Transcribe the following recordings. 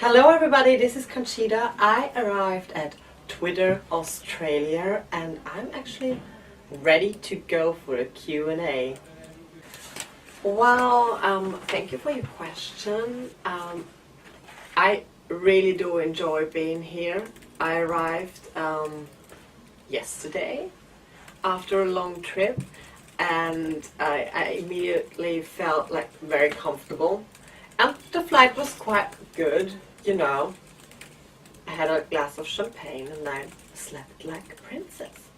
Hello everybody, this is Conchita. I arrived at Twitter Australia and I'm actually ready to go for a Q&A. Well, thank you for your question. I really do enjoy being here. I arrived yesterday after a long trip and I immediately felt like very comfortable. And the flight was quite good, you know. I had a glass of champagne and I slept like a princess.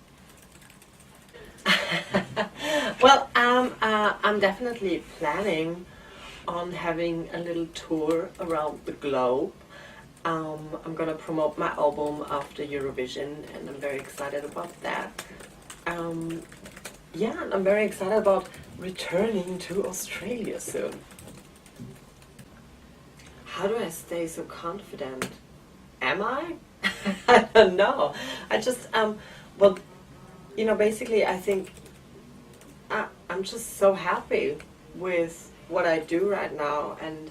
Well, I'm definitely planning on having a little tour around the globe. I'm gonna promote my album after Eurovision and I'm very excited about that. Yeah, and I'm very excited about returning to Australia soon. How do I stay so confident? Am I? I don't know. I just, well, you know, basically I think I'm just so happy with what I do right now, and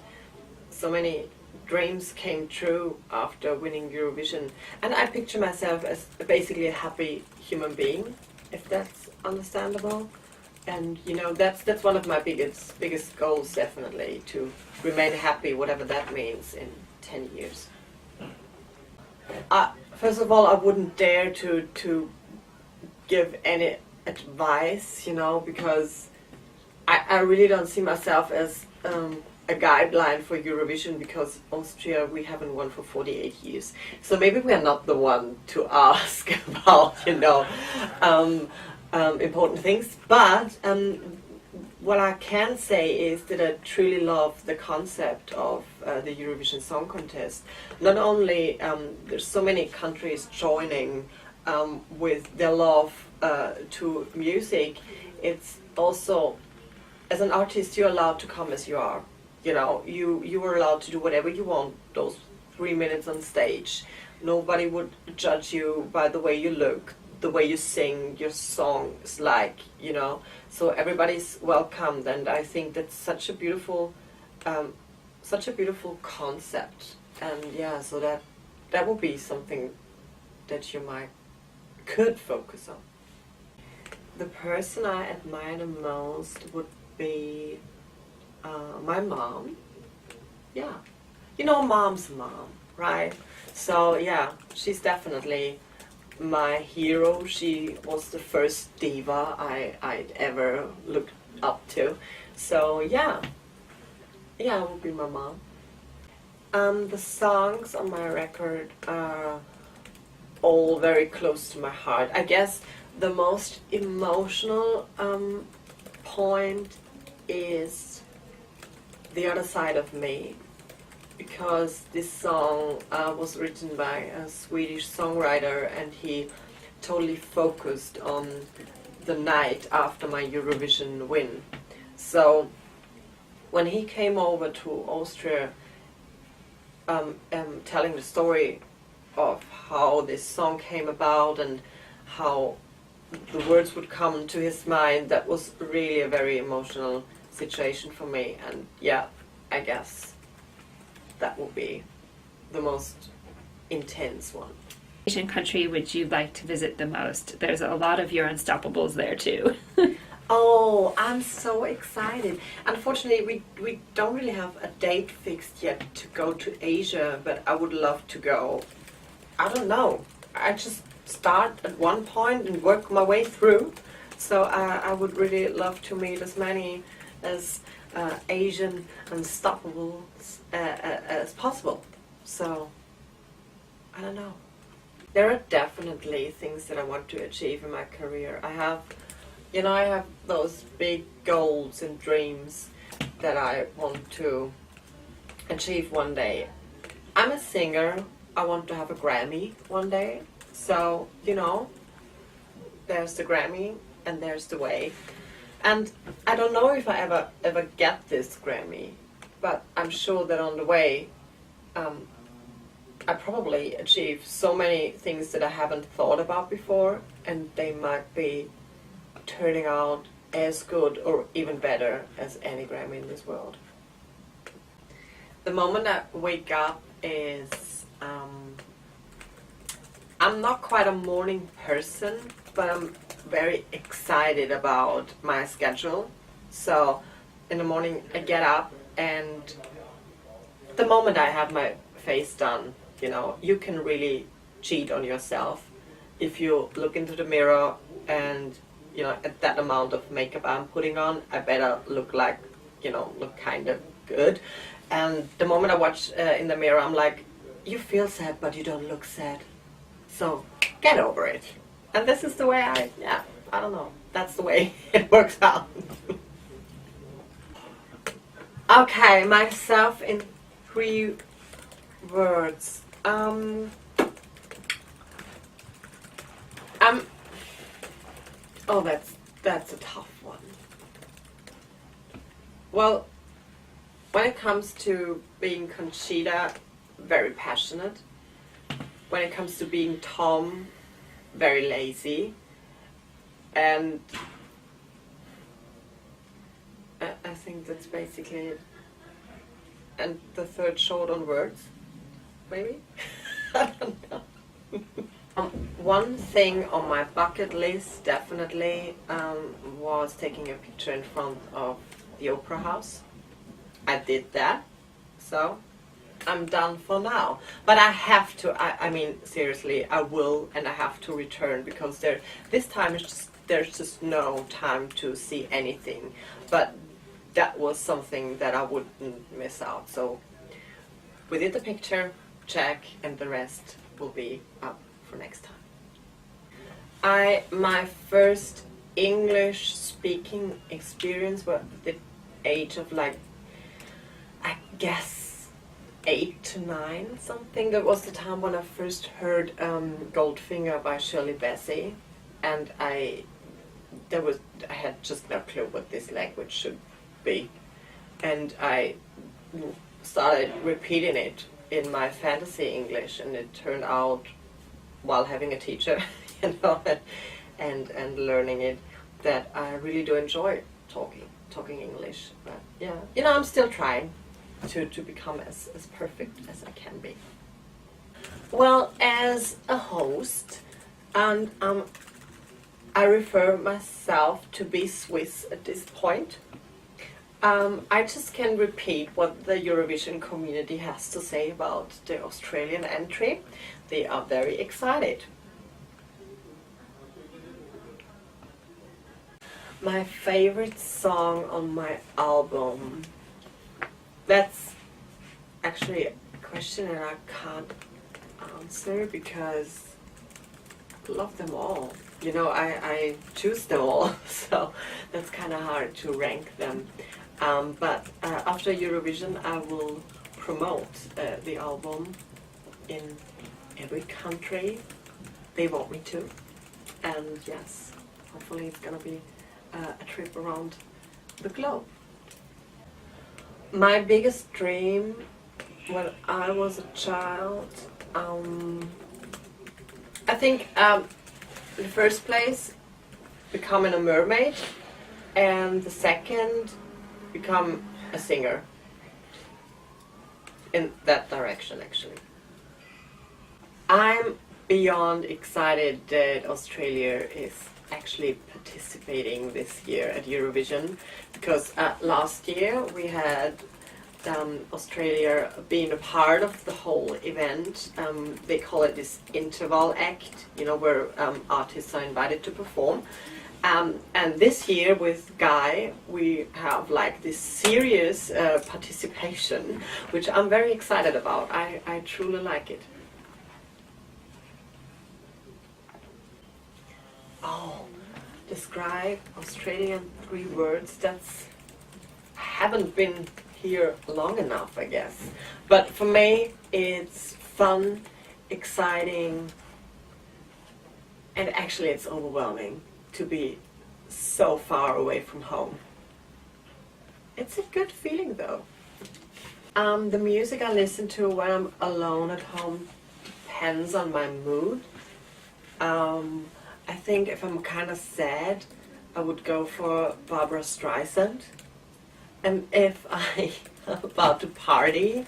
so many dreams came true after winning Eurovision. And I picture myself as basically a happy human being, if that's understandable. And you know, that's one of my biggest goals, definitely, to remain happy, whatever that means, in 10 years. First of all, I wouldn't dare to give any advice, you know, because I really don't see myself as a guideline for Eurovision, because Austria, we haven't won for 48 years. So maybe we're not the one to ask about, you know, important things. But what I can say is that I truly love the concept of the Eurovision Song Contest. Not only there's so many countries joining with their love to music, it's also, as an artist, you're allowed to come as you are. You know, you are allowed to do whatever you want those 3 minutes on stage. Nobody would judge you by the way you look, the way you sing your songs, like, you know. So everybody's welcomed, and I think that's such a beautiful concept. And yeah, so that would be something that you could focus on. The person I admire the most would be my mom. Yeah, you know, mom's mom, right? So yeah, she's definitely my hero. She was the first diva I'd ever looked up to. So yeah, it would be my mom. The songs on my record are all very close to my heart. I guess the most emotional point is The Other Side of Me, because this song was written by a Swedish songwriter, and he totally focused on the night after my Eurovision win. So when he came over to Austria, telling the story of how this song came about and how the words would come to his mind, that was really a very emotional situation for me. And yeah, I guess that would be the most intense one. Which Asian country would you like to visit the most? There's a lot of your Unstoppables there too. Oh, I'm so excited. Unfortunately, we don't really have a date fixed yet to go to Asia, but I would love to go. I don't know. I just start at one point and work my way through. So I would really love to meet as many as Asian Unstoppables as possible. So I don't know. There are definitely things that I want to achieve in my career. I have those big goals and dreams that I want to achieve one day. I'm a singer. I want to have a Grammy one day. So, you know, there's the Grammy and there's the way. And I don't know if I ever get this Grammy, but I'm sure that on the way I probably achieve so many things that I haven't thought about before, and they might be turning out as good or even better as any Grammy in this world. The moment I wake up is I'm not quite a morning person, but I'm very excited about my schedule. So in the morning I get up, and the moment I have my face done, you know, you can really cheat on yourself if you look into the mirror and, you know, at that amount of makeup I'm putting on, I better look like, you know, look kind of good. And the moment I watch in the mirror, I'm like, you feel sad, but you don't look sad. So get over it. And this is the way I don't know. That's the way it works out. Okay, myself in 3 words. Oh, that's a tough one. Well, when it comes to being Conchita, very passionate. When it comes to being Tom, very lazy. And I think that's basically it. And the third short on words, maybe? I don't know. One thing on my bucket list definitely was taking a picture in front of the Opera House. I did that, so I'm done for now. But I have to, I mean, seriously, I will, and I have to return, because this time there's just no time to see anything. But that was something that I wouldn't miss out. So we did the picture, check, and the rest will be up for next time. My first English speaking experience was at the age of, like, I guess 8 to 9 something. That was the time when I first heard Goldfinger by Shirley Bassey, and I had just no clue what this language should be, and I started repeating it in my fantasy English, and it turned out, while having a teacher, you know, and learning it, that I really do enjoy talking English. But yeah, you know, I'm still trying to become as perfect as I can be. Well, as a host, and I refer myself to be Swiss at this point. I just can repeat what the Eurovision community has to say about the Australian entry. They are very excited. My favorite song on my album. That's actually a question that I can't answer, because I love them all. You know, I choose them all, so that's kind of hard to rank them. But after Eurovision, I will promote the album in every country they want me to. And yes, hopefully it's gonna be a trip around the globe. My biggest dream when I was a child, I think in the first place, becoming a mermaid, and the second, become a singer. In that direction, actually. I'm beyond excited that Australia is actually participating this year at Eurovision, because last year we had Australia being a part of the whole event. They call it this interval act, you know, where artists are invited to perform. And this year with Guy, we have like this serious participation, which I'm very excited about. I truly like it. Oh, describe Australia in 3 words. I haven't been here long enough, I guess. But for me, it's fun, exciting, and actually it's overwhelming to be so far away from home. It's a good feeling though. The music I listen to when I'm alone at home depends on my mood. I think if I'm kind of sad, I would go for Barbara Streisand. And if I'm about to party,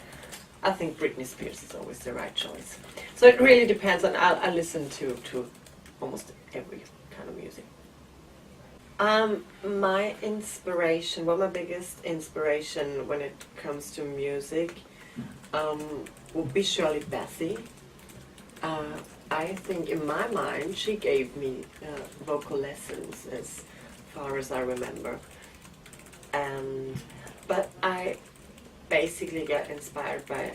I think Britney Spears is always the right choice. So it really depends on, I listen to almost every kind of music. My inspiration, well, my biggest inspiration when it comes to music would be Shirley Bassey. I think in my mind she gave me vocal lessons as far as I remember. But I basically get inspired by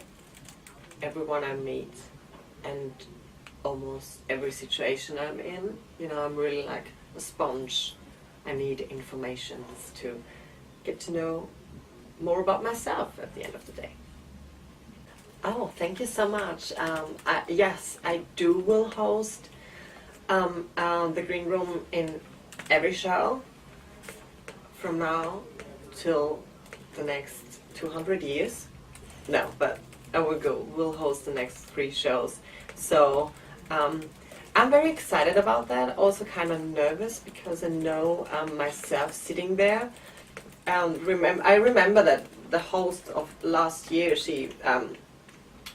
everyone I meet and almost every situation I'm in. You know, I'm really like a sponge. I need information to get to know more about myself at the end of the day. Oh, thank you so much. Yes, I will host the Green Room in every show from now till the next 200 years. No, but we'll host the next 3 shows. So I'm very excited about that. Also kind of nervous because I know myself sitting there. I remember that the host of last year, she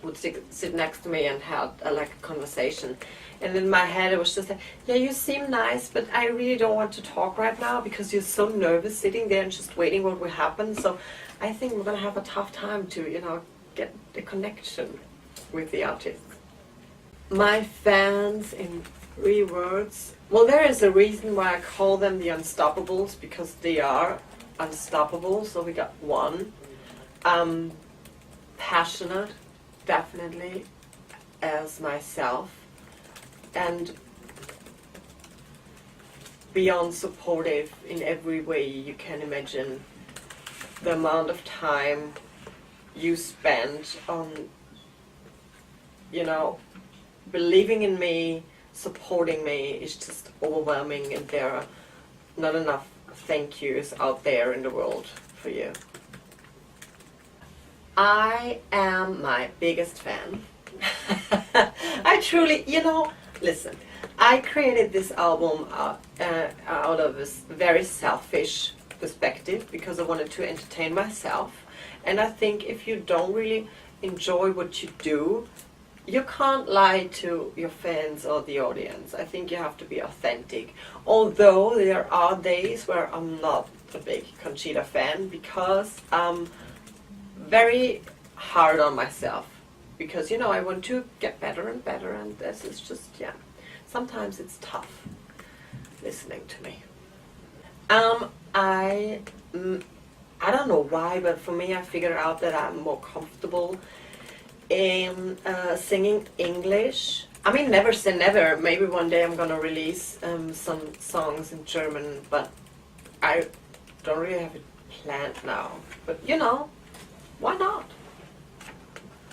would sit next to me and had like a conversation. And in my head it was just like, yeah, you seem nice, but I really don't want to talk right now because you're so nervous sitting there and just waiting what will happen. So I think we're going to have a tough time to, you know, get the connection with the artist. My fans in 3 words. Well, there is a reason why I call them the Unstoppables, because they are unstoppable. So we got 1. Passionate, definitely, as myself. And beyond supportive in every way you can imagine. The amount of time you spend on, you know, believing in me, supporting me is just overwhelming, and there are not enough thank yous out there in the world for you. I am my biggest fan. I truly, you know, listen, I created this album out of this very selfish perspective because I wanted to entertain myself. And I think if you don't really enjoy what you do, you can't lie to your fans or the audience. I think you have to be authentic. Although there are days where I'm not a big Conchita fan because I'm very hard on myself. Because, you know, I want to get better and better, and this is just, yeah. Sometimes it's tough listening to me. I don't know why, but for me I figured out that I'm more comfortable in singing English. I mean, never say never. Maybe one day I'm gonna release some songs in German, but I don't really have it planned now. But you know, why not?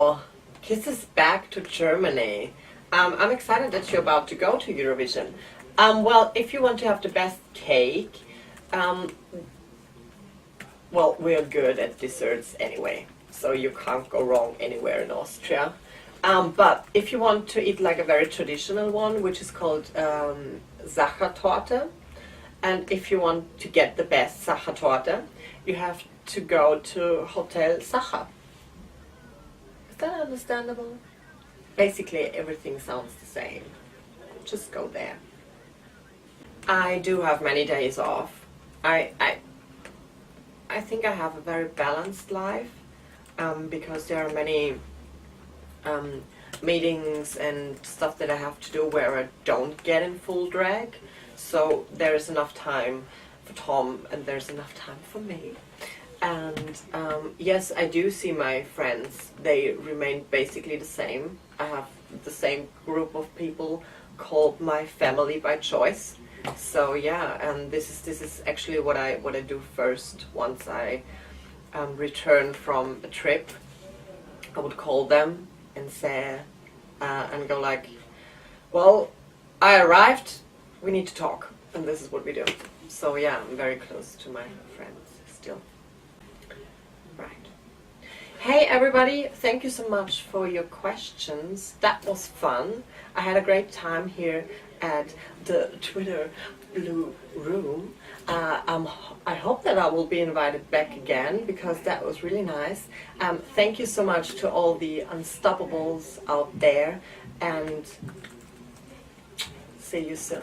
Oh, kisses back to Germany. I'm excited that you're about to go to Eurovision. Well, if you want to have the best cake, well, we're good at desserts anyway, so you can't go wrong anywhere in Austria. But if you want to eat like a very traditional one, which is called Sachertorte, and if you want to get the best Sachertorte, you have to go to Hotel Sacher. Is that understandable? Basically, everything sounds the same. Just go there. I do have many days off. I think I have a very balanced life because there are many meetings and stuff that I have to do where I don't get in full drag. So there is enough time for Tom and there's enough time for me. And yes, I do see my friends. They remain basically the same. I have the same group of people called my family by choice. So yeah, and this is actually what I do first. Once I return from a trip, I would call them and say and go like, well, I arrived. We need to talk, and this is what we do. So yeah, I'm very close to my friends still. Right. Hey everybody, thank you so much for your questions. That was fun. I had a great time here at the Twitter blue room. I hope that I will be invited back again because that was really nice. Thank you so much to all the Unstoppables out there, and see you soon.